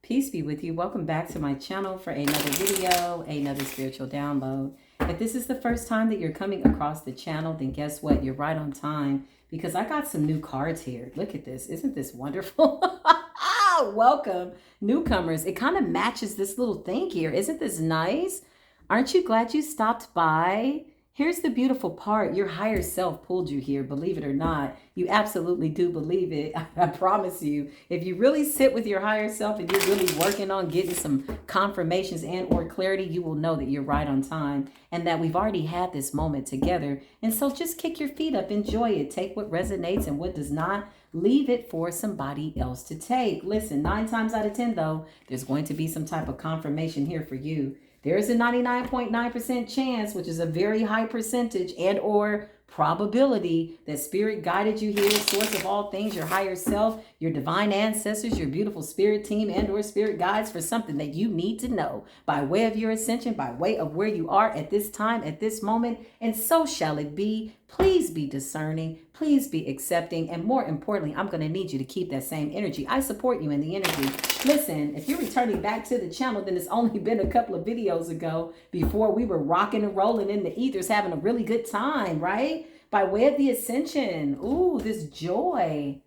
Peace be with you. Welcome back to my channel for another video, another spiritual download. If this is the first time that you're coming across the channel, then guess what? You're right on time because I got some new cards here. Look at this. Isn't this wonderful? Welcome, newcomers. It kind of matches this little thing here. Isn't this nice? Aren't you glad you stopped by? Here's the beautiful part. Your higher self pulled you here, believe it or not. You absolutely do believe it. I promise you. If you really sit with your higher self and you're really working on getting some confirmations and or clarity, you will know that you're right on time and that we've already had this moment together. And so just kick your feet up, enjoy it. Take what resonates and what does not. Leave it for somebody else to take. Listen, 9 times out of 10, though, there's going to be some type of confirmation here for you. There is a 99.9% chance, which is a very high percentage and or probability that spirit guided you here, source of all things, your higher self, your divine ancestors, your beautiful spirit team and or spirit guides for something that you need to know by way of your ascension, by way of where you are at this time, at this moment. And so shall it be. Please be discerning. Please be accepting. And more importantly, I'm going to need you to keep that same energy. I support you in the energy. Listen, if you're returning back to the channel, then it's only been a couple of videos ago before we were rocking and rolling in the ethers, having a really good time, right? By way of the ascension. Ooh, this joy.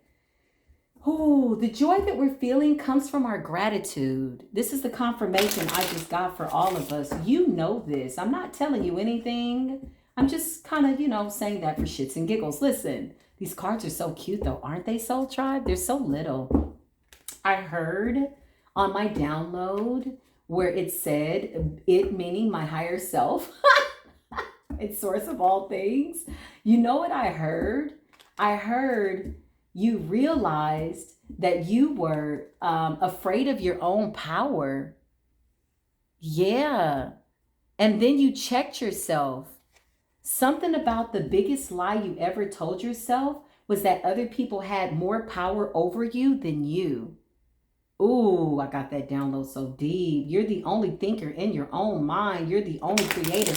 Ooh, the joy that we're feeling comes from our gratitude. This is the confirmation I just got for all of us. You know this. I'm not telling you anything. I'm just kind of, saying that for shits and giggles. Listen, these cards are so cute though. Aren't they, Soul Tribe? They're so little. I heard on my download where it said, it meaning my higher self, it's source of all things. You know what I heard? I heard you realized that you were afraid of your own power. Yeah. And then you checked yourself. Something about the biggest lie you ever told yourself was that other people had more power over you than you. Ooh, I got that download so deep. You're the only thinker in your own mind. You're the only creator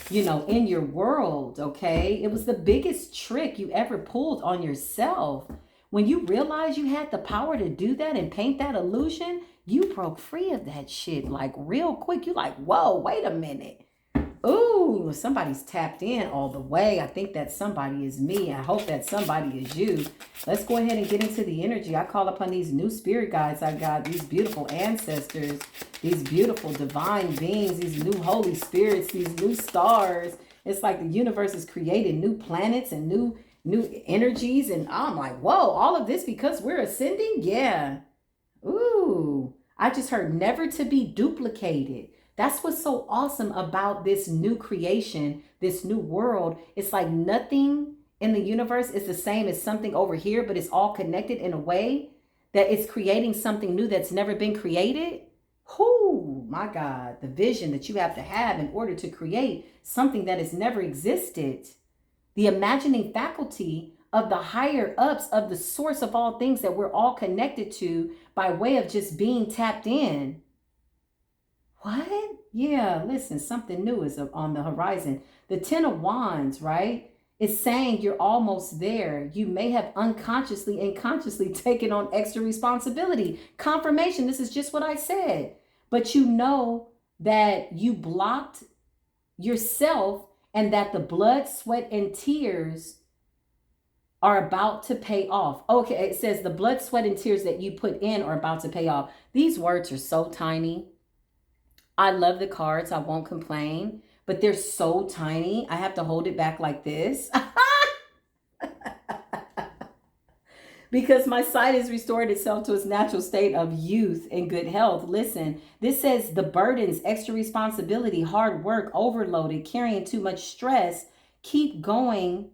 in your world, okay? It was the biggest trick you ever pulled on yourself. When you realized you had the power to do that and paint that illusion, you broke free of that shit like real quick. You're like, whoa, wait a minute. Ooh, somebody's tapped in all the way. I think that somebody is me. I hope that somebody is you. Let's go ahead and get into the energy. I call upon these new spirit guides I got, these beautiful ancestors, these beautiful divine beings, these new holy spirits, these new stars. It's like the universe has created new planets and new energies. And I'm like, whoa, all of this because we're ascending? Yeah. Ooh, I just heard never to be duplicated. That's what's so awesome about this new creation, this new world. It's like nothing in the universe is the same as something over here, but it's all connected in a way that it's creating something new that's never been created. Whoo, my God, the vision that you have to have in order to create something that has never existed. The imagining faculty of the higher ups of the source of all things that we're all connected to by way of just being tapped in. What? Yeah, listen, something new is on the horizon. The 10 of Wands, right? It's saying you're almost there. You may have unconsciously and consciously taken on extra responsibility. Confirmation, this is just what I said. But you know that you blocked yourself and that the blood, sweat, and tears are about to pay off. Okay, it says the blood, sweat, and tears that you put in are about to pay off. These words are so tiny. I love the cards. I won't complain, but they're so tiny. I have to hold it back like this because my sight has restored itself to its natural state of youth and good health. Listen, this says the burdens, extra responsibility, hard work, overloaded, carrying too much stress. Keep going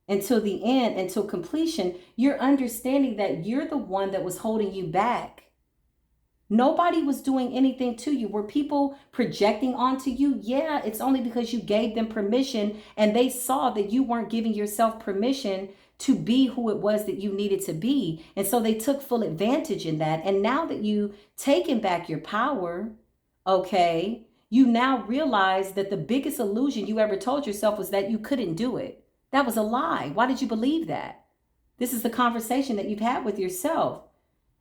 until the end, until completion. You're understanding that you're the one that was holding you back. Nobody was doing anything to you. Were people projecting onto you? Yeah, it's only because you gave them permission and they saw that you weren't giving yourself permission to be who it was that you needed to be. And so they took full advantage in that. And now that you've taken back your power, okay, you now realize that the biggest illusion you ever told yourself was that you couldn't do it. That was a lie. Why did you believe that? This is the conversation that you've had with yourself.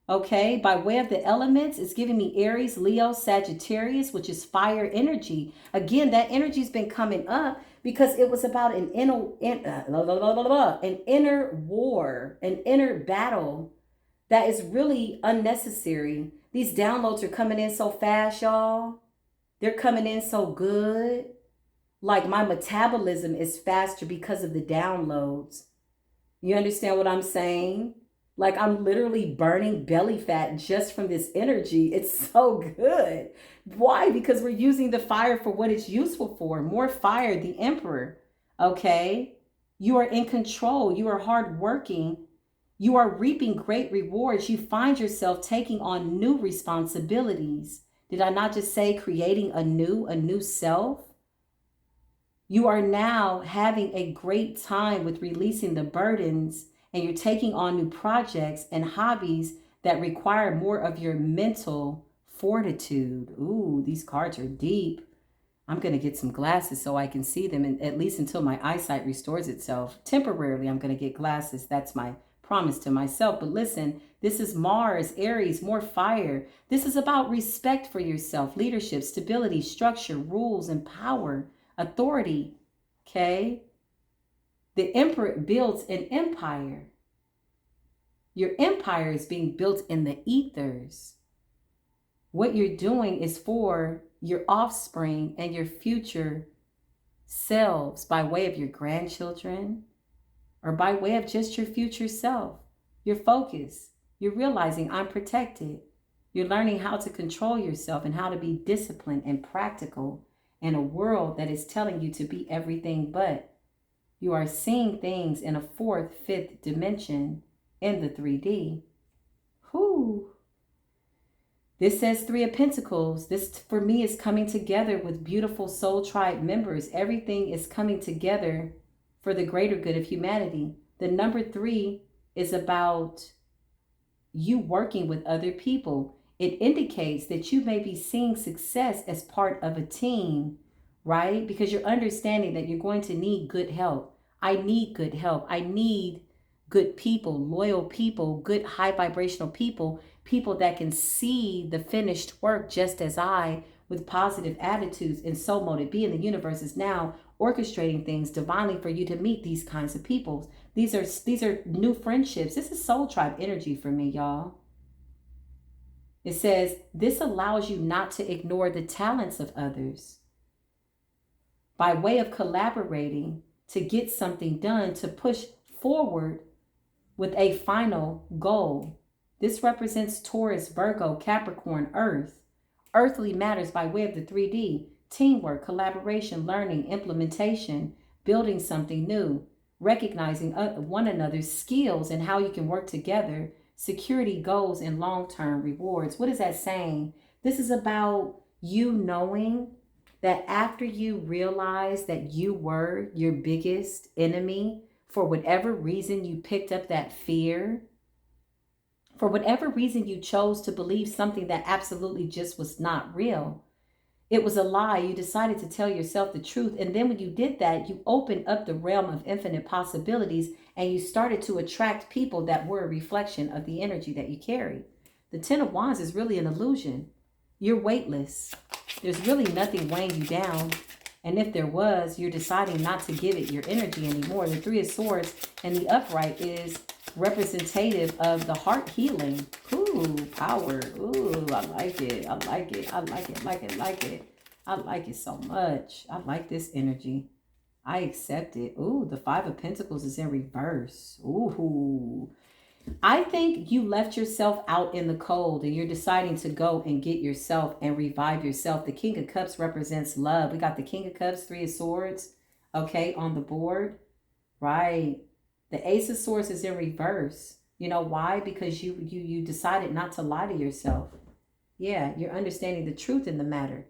Okay, by way of the elements, it's giving me Aries, Leo, Sagittarius, which is fire energy. Again, that energy's been coming up because it was about an inner war, an inner battle that is really unnecessary. These downloads are coming in so fast, y'all. They're coming in so good. Like my metabolism is faster because of the downloads. You understand what I'm saying? Like I'm literally burning belly fat just from this energy. It's so good. Why? Because we're using the fire for what it's useful for. More fire, the emperor. Okay? You are in control. You are hardworking. You are reaping great rewards. You find yourself taking on new responsibilities. Did I not just say creating a new self? You are now having a great time with releasing the burdens, and you're taking on new projects and hobbies that require more of your mental fortitude. Ooh, these cards are deep. I'm going to get some glasses so I can see them, and at least until my eyesight restores itself. Temporarily, I'm going to get glasses. That's my promise to myself. But listen, this is Mars, Aries, more fire. This is about respect for yourself, leadership, stability, structure, rules, and power, authority. Okay? The emperor builds an empire. Your empire is being built in the ethers. What you're doing is for your offspring and your future selves by way of your grandchildren or by way of just your future self. Your focus. You're realizing I'm protected. You're learning how to control yourself and how to be disciplined and practical in a world that is telling you to be everything but. You are seeing things in a fourth, fifth dimension in the 3D. Whoo! This says Three of Pentacles. This, for me, is coming together with beautiful soul tribe members. Everything is coming together for the greater good of humanity. The number 3 is about you working with other people. It indicates that you may be seeing success as part of a team, right? Because you're understanding that you're going to need good help. I need good help. I need good people, loyal people, good high vibrational people, people that can see the finished work just as I, with positive attitudes and soul mode. Be in the universe is now orchestrating things divinely for you to meet these kinds of people. These are new friendships. This is soul tribe energy for me, y'all. It says this allows you not to ignore the talents of others by way of collaborating to get something done, to push forward with a final goal. This represents Taurus, Virgo, Capricorn, Earth. Earthly matters by way of the 3D. Teamwork, collaboration, learning, implementation, building something new, recognizing one another's skills and how you can work together, security, goals, and long-term rewards. What is that saying? This is about you knowing that after you realize that you were your biggest enemy, for whatever reason you picked up that fear, for whatever reason you chose to believe something that absolutely just was not real. It was a lie. You decided to tell yourself the truth. And then when you did that, you opened up the realm of infinite possibilities and you started to attract people that were a reflection of the energy that you carry. The 10 of Wands is really an illusion. You're weightless. There's really nothing weighing you down. And if there was, you're deciding not to give it your energy anymore. The 3 of Swords and the upright is representative of the heart healing. Ooh, power. Ooh, I like it. I like it. I like it. Like it. Like it. I like it so much. I like this energy. I accept it. Ooh, the 5 of Pentacles is in reverse. Ooh. I think you left yourself out in the cold and you're deciding to go and get yourself and revive yourself. The King of Cups represents love. We got the King of Cups, 3 of Swords, okay, on the board. Right. The Ace of Swords is in reverse. You know why? Because you decided not to lie to yourself. Yeah, you're understanding the truth in the matter.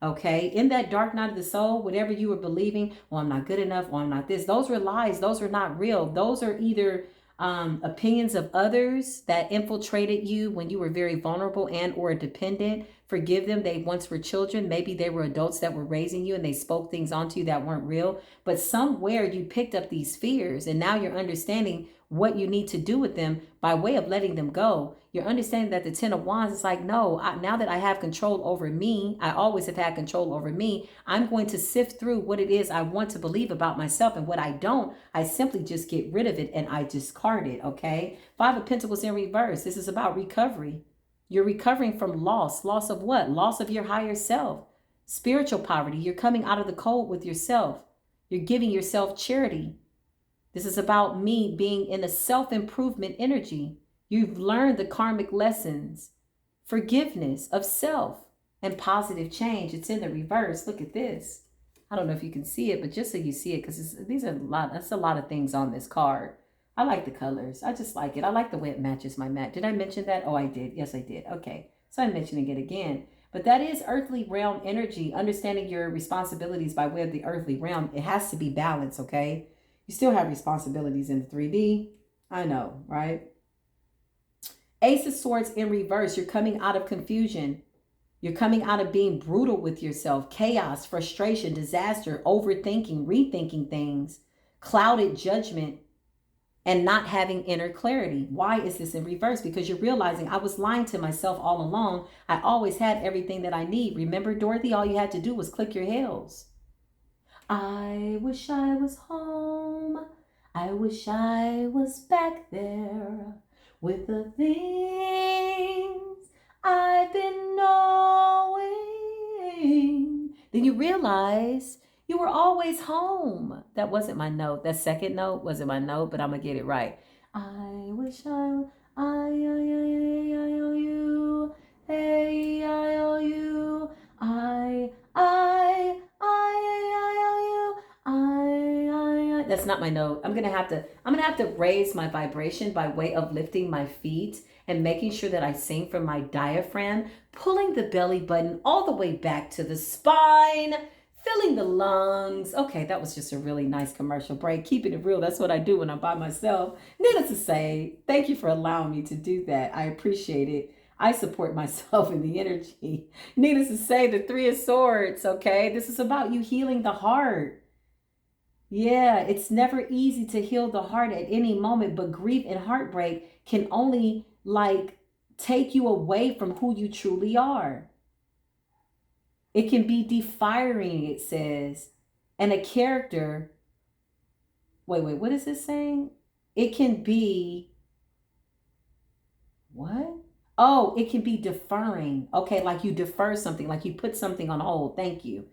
Okay, in that dark night of the soul, whatever you were believing, well, I'm not good enough, well, I'm not this. Those were lies. Those are not real. Those are either opinions of others that infiltrated you when you were very vulnerable and or dependent. Forgive them. They once were children. Maybe they were adults that were raising you and they spoke things onto you that weren't real. But somewhere you picked up these fears and now you're understanding what you need to do with them by way of letting them go. You're understanding that the Ten of Wands is like, no, now that I have control over me, I always have had control over me. I'm going to sift through what it is I want to believe about myself, and what I don't, I simply just get rid of it and I discard it, okay? Five of Pentacles in reverse. This is about recovery. You're recovering from loss. Loss of what? Loss of your higher self. Spiritual poverty. You're coming out of the cold with yourself. You're giving yourself charity. This is about me being in a self-improvement energy. You've learned the karmic lessons, forgiveness of self, and positive change. It's in the reverse. Look at this. I don't know if you can see it, but just so you see it, because that's a lot of things on this card. I like the colors. I just like it. I like the way it matches my mat. Did I mention that? Oh, I did. Yes, I did. Okay. So I'm mentioning it again. But that is earthly realm energy, understanding your responsibilities by way of the earthly realm. It has to be balanced, okay? You still have responsibilities in the 3D. I know, right? Ace of Swords in reverse. You're coming out of confusion. You're coming out of being brutal with yourself. Chaos, frustration, disaster, overthinking, rethinking things, clouded judgment, and not having inner clarity. Why is this in reverse? Because you're realizing I was lying to myself all along. I always had everything that I need. Remember, Dorothy, all you had to do was click your heels. I wish I was home. I wish I was back there with the things I've been knowing. Then you realize you were always home. That wasn't my note. That second note wasn't my note, but I'm going to get it right. I wish I owe you. Hey, I owe you. I that's not my note. I'm gonna have to raise my vibration by way of lifting my feet and making sure that I sing from my diaphragm, pulling the belly button all the way back to the spine, filling the lungs. Okay, that was just a really nice commercial break. Keeping it real, that's what I do when I'm by myself. Needless to say, thank you for allowing me to do that. I appreciate it. I support myself in the energy. Needless to say, the Three of Swords, okay? This is about you healing the heart. Yeah, it's never easy to heal the heart at any moment, but grief and heartbreak can only take you away from who you truly are. It can be defiring, it says. And a character, wait, what is this saying? It can be, what? Oh, it can be deferring. Okay, like you defer something, like you put something on hold. Thank you.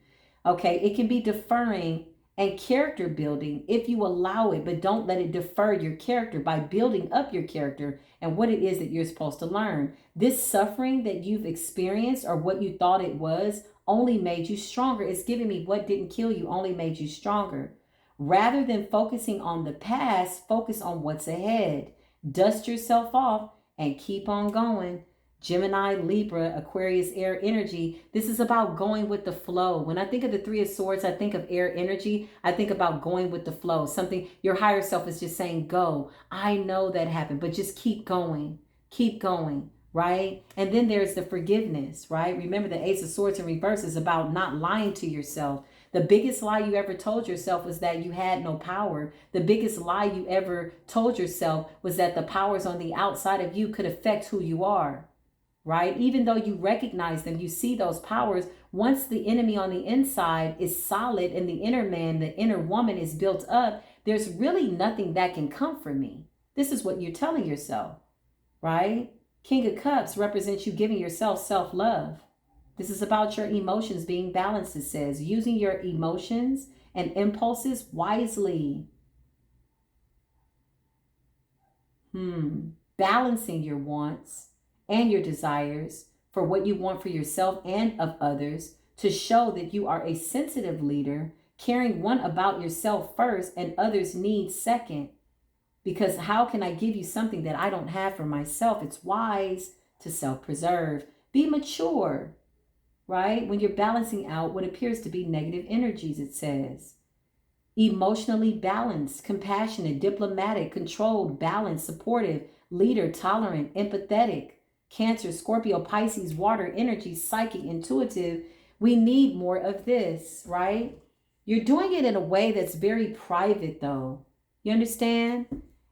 Okay, it can be deferring and character building if you allow it, but don't let it defer your character by building up your character and what it is that you're supposed to learn. This suffering that you've experienced or what you thought it was only made you stronger. It's giving me what didn't kill you only made you stronger. Rather than focusing on the past, focus on what's ahead. Dust yourself off and keep on going. Gemini, Libra, Aquarius, air energy. This is about going with the flow. When I think of the Three of Swords, I think of air energy. I think about going with the flow. Something your higher self is just saying, go. I know that happened, but just keep going. Keep going, right? And then there's the forgiveness, right? Remember, the Ace of Swords in reverse is about not lying to yourself. The biggest lie you ever told yourself was that you had no power. The biggest lie you ever told yourself was that the powers on the outside of you could affect who you are. Right? Even though you recognize them, you see those powers. Once the enemy on the inside is solid and the inner man, the inner woman is built up, there's really nothing that can come from me. This is what you're telling yourself, right? King of Cups represents you giving yourself self-love. This is about your emotions being balanced, it says, using your emotions and impulses wisely. Balancing your wants and your desires for what you want for yourself and of others to show that you are a sensitive leader, caring one about yourself first and others' needs second. Because how can I give you something that I don't have for myself? It's wise to self-preserve. Be mature, right? When you're balancing out what appears to be negative energies, it says. Emotionally balanced, compassionate, diplomatic, controlled, balanced, supportive, leader, tolerant, empathetic. Cancer, Scorpio, Pisces, water, energy, psychic, intuitive. We need more of this, right? You're doing it in a way that's very private, though. You understand?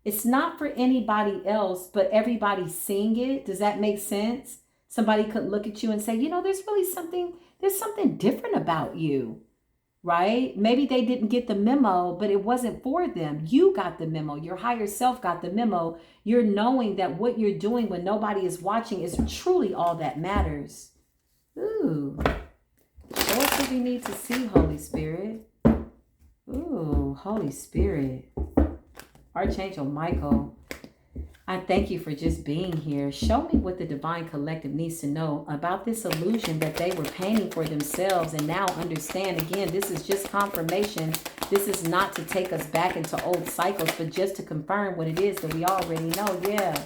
It's not for anybody else, but everybody's seeing it. Does that make sense? Somebody could look at you and say, there's something different about you, right? Maybe they didn't get the memo, but it wasn't for them. You got the memo. Your higher self got the memo. You're knowing that what you're doing when nobody is watching is truly all that matters. Ooh. Show us what we need to see, Holy Spirit. Ooh, Holy Spirit. Archangel Michael, I thank you for just being here. Show me what the divine collective needs to know about this illusion that they were painting for themselves, and now understand, again, this is just confirmation. This is not to take us back into old cycles, but just to confirm what it is that we already know. Yeah,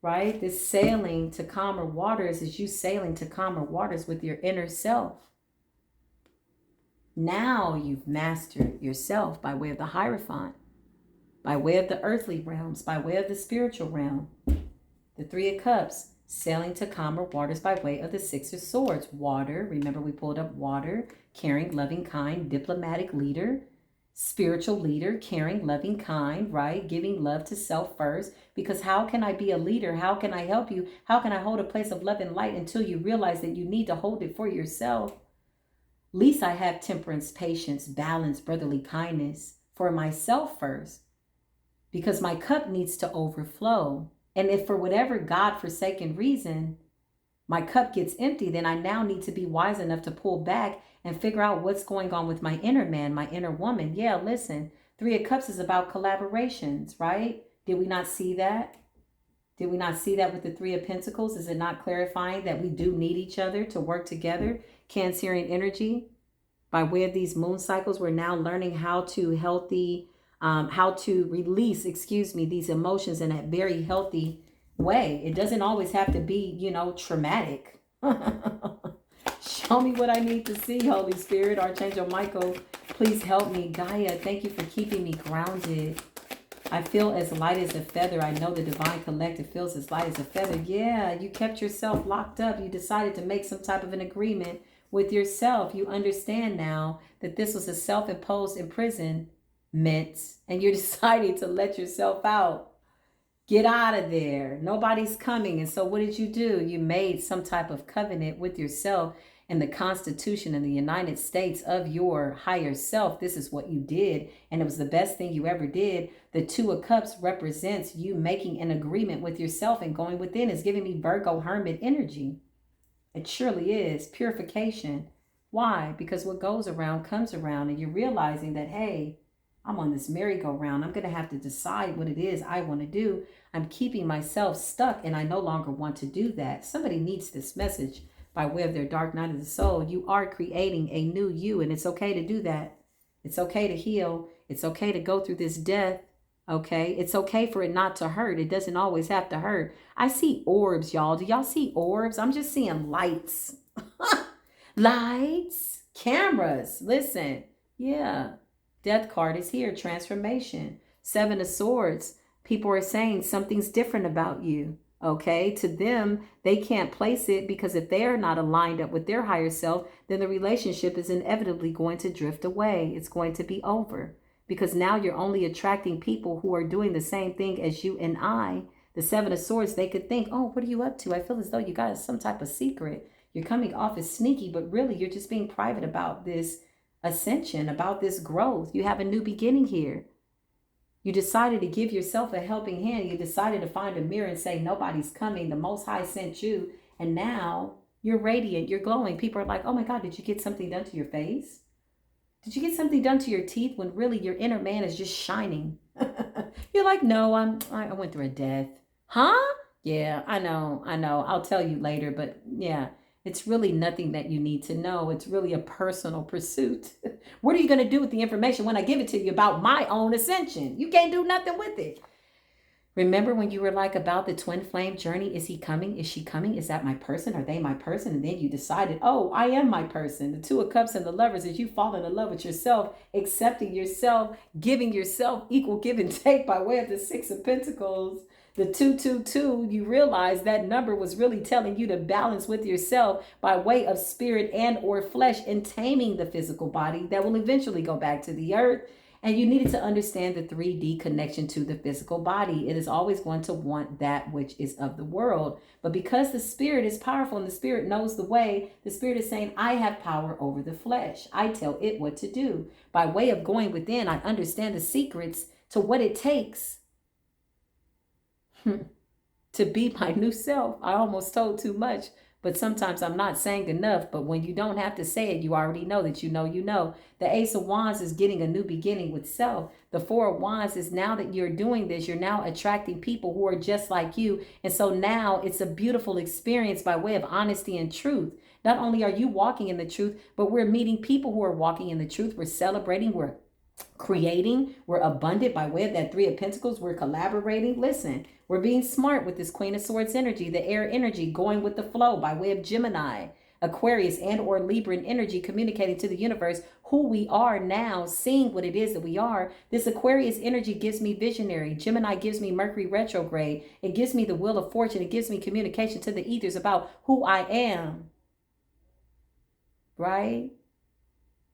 right? This sailing to calmer waters is you sailing to calmer waters with your inner self. Now you've mastered yourself by way of the Hierophant, by way of the earthly realms, by way of the spiritual realm. The Three of Cups, sailing to calmer waters by way of the Six of Swords. Water, remember we pulled up water, caring, loving, kind, diplomatic leader, spiritual leader, caring, loving, kind, right? Giving love to self first. Because how can I be a leader? How can I help you? How can I hold a place of love and light until you realize that you need to hold it for yourself? Least I have temperance, patience, balance, brotherly kindness for myself first. Because my cup needs to overflow. And if for whatever God-forsaken reason, my cup gets empty, then I now need to be wise enough to pull back and figure out what's going on with my inner man, my inner woman. Yeah, listen, Three of Cups is about collaborations, right? Did we not see that? Did we not see that with the Three of Pentacles? Is it not clarifying that we do need each other to work together? Cancerian energy. By way of these moon cycles, we're now learning how to release, these emotions in a very healthy way. It doesn't always have to be, traumatic. Show me what I need to see, Holy Spirit. Archangel Michael, please help me. Gaia, thank you for keeping me grounded. I feel as light as a feather. I know the divine collective feels as light as a feather. Yeah, you kept yourself locked up. You decided to make some type of an agreement with yourself. You understand now that this was a self-imposed imprisonment, and you decided to let yourself out. Get out of there. Nobody's coming. And so what did you do? You made some type of covenant with yourself and the Constitution in the United States of your higher self. This is what you did, and it was the best thing you ever did. The Two of Cups represents you making an agreement with yourself and going within. Is giving me Virgo Hermit energy. It surely is. Purification. Why? Because what goes around comes around, and you're realizing that, hey, I'm on this merry-go-round. I'm going to have to decide what it is I want to do. I'm keeping myself stuck, and I no longer want to do that. Somebody needs this message by way of their dark night of the soul. You are creating a new you, and it's okay to do that. It's okay to heal. It's okay to go through this death. Okay, it's okay for it not to hurt. It doesn't always have to hurt. I see orbs, y'all. Do y'all see orbs? I'm just seeing lights. Lights, cameras. Listen, yeah. Death card is here. Transformation. Seven of Swords. People are saying something's different about you. Okay, to them, they can't place it because if they're not aligned up with their higher self, then the relationship is inevitably going to drift away. It's going to be over. Because now you're only attracting people who are doing the same thing as you and I. The Seven of Swords, they could think, oh, what are you up to? I feel as though you got some type of secret. You're coming off as sneaky, but really you're just being private about this ascension, about this growth. You have a new beginning here. You decided to give yourself a helping hand. You decided to find a mirror and say, nobody's coming. The Most High sent you. And now you're radiant. You're glowing. People are like, oh my God, did you get something done to your face? Did you get something done to your teeth when really your inner man is just shining? You're like, no, I went through a death. Huh? Yeah, I know. I'll tell you later, but yeah, it's really nothing that you need to know. It's really a personal pursuit. What are you going to do with the information when I give it to you about my own ascension? You can't do nothing with it. Remember when you were like about the twin flame journey? Is he coming? Is she coming? Is that my person? Are they my person? And then you decided, oh, I am my person. The Two of Cups and the Lovers is you falling in love with yourself, accepting yourself, giving yourself equal give and take by way of the Six of Pentacles. The 222, you realize that number was really telling you to balance with yourself by way of spirit and or flesh and taming the physical body that will eventually go back to the earth. And you needed to understand the 3D connection to the physical body. It is always going to want that which is of the world. But because the spirit is powerful and the spirit knows the way, the spirit is saying, I have power over the flesh. I tell it what to do. By way of going within, I understand the secrets to what it takes to be my new self. I almost told too much, but sometimes I'm not saying enough. But when you don't have to say it, you already know that you know you know. The Ace of Wands is getting a new beginning with self. The Four of Wands is now that you're doing this, you're now attracting people who are just like you. And so now it's a beautiful experience by way of honesty and truth. Not only are you walking in the truth, but we're meeting people who are walking in the truth. We're celebrating, we're creating, we're abundant by way of that Three of Pentacles. We're collaborating. Listen, we're being smart with this Queen of Swords energy, the air energy, going with the flow by way of Gemini, Aquarius, and or Libran energy, communicating to the universe who we are now, seeing what it is that we are. This Aquarius energy gives me visionary. Gemini gives me Mercury retrograde. It gives me the wheel of fortune. It gives me communication to the ethers about who I am. Right?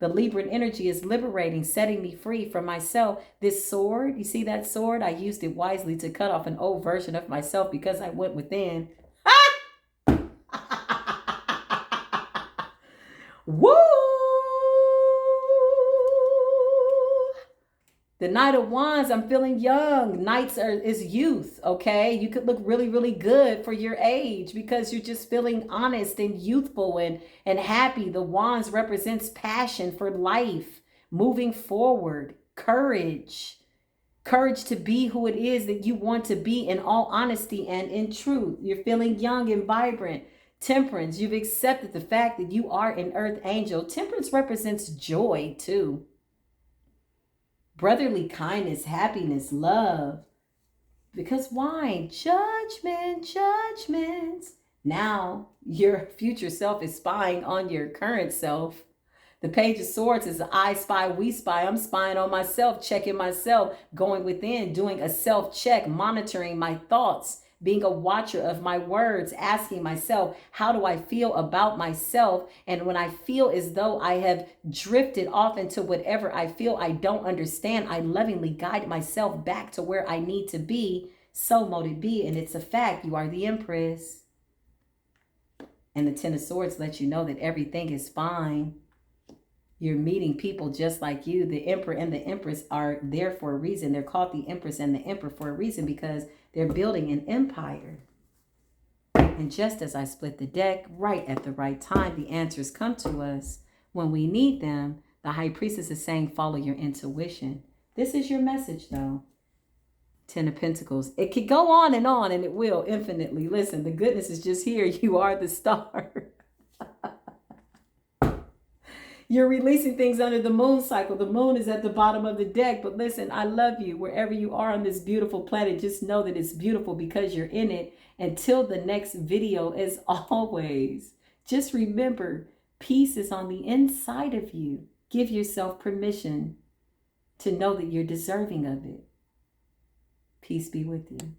The Libran energy is liberating, setting me free from myself. This sword, you see that sword? I used it wisely to cut off an old version of myself because I went within. Woo! The Knight of Wands, I'm feeling young. Knights is youth, okay? You could look really, really good for your age because you're just feeling honest and youthful and happy. The Wands represents passion for life, moving forward, courage. Courage to be who it is that you want to be in all honesty and in truth. You're feeling young and vibrant. Temperance, you've accepted the fact that you are an earth angel. Temperance represents joy too. Brotherly kindness, happiness, love. Because why? Judgment, judgments. Now your future self is spying on your current self. The Page of Swords is I spy, we spy. I'm spying on myself, checking myself, going within, doing a self-check, monitoring my thoughts, being a watcher of my words, asking myself, how do I feel about myself? And when I feel as though I have drifted off into whatever I feel I don't understand, I lovingly guide myself back to where I need to be. So mote it be. And it's a fact. You are the Empress. And the Ten of Swords lets you know that everything is fine. You're meeting people just like you. The Emperor and the Empress are there for a reason. They're called the Empress and the Emperor for a reason because they're building an empire. And just as I split the deck, right at the right time, the answers come to us when we need them. The High Priestess is saying, follow your intuition. This is your message, though. Ten of Pentacles. It could go on, and it will infinitely. Listen, the goodness is just here. You are the star. You're releasing things under the moon cycle. The moon is at the bottom of the deck. But listen, I love you. Wherever you are on this beautiful planet, just know that it's beautiful because you're in it. Until the next video, as always, just remember, peace is on the inside of you. Give yourself permission to know that you're deserving of it. Peace be with you.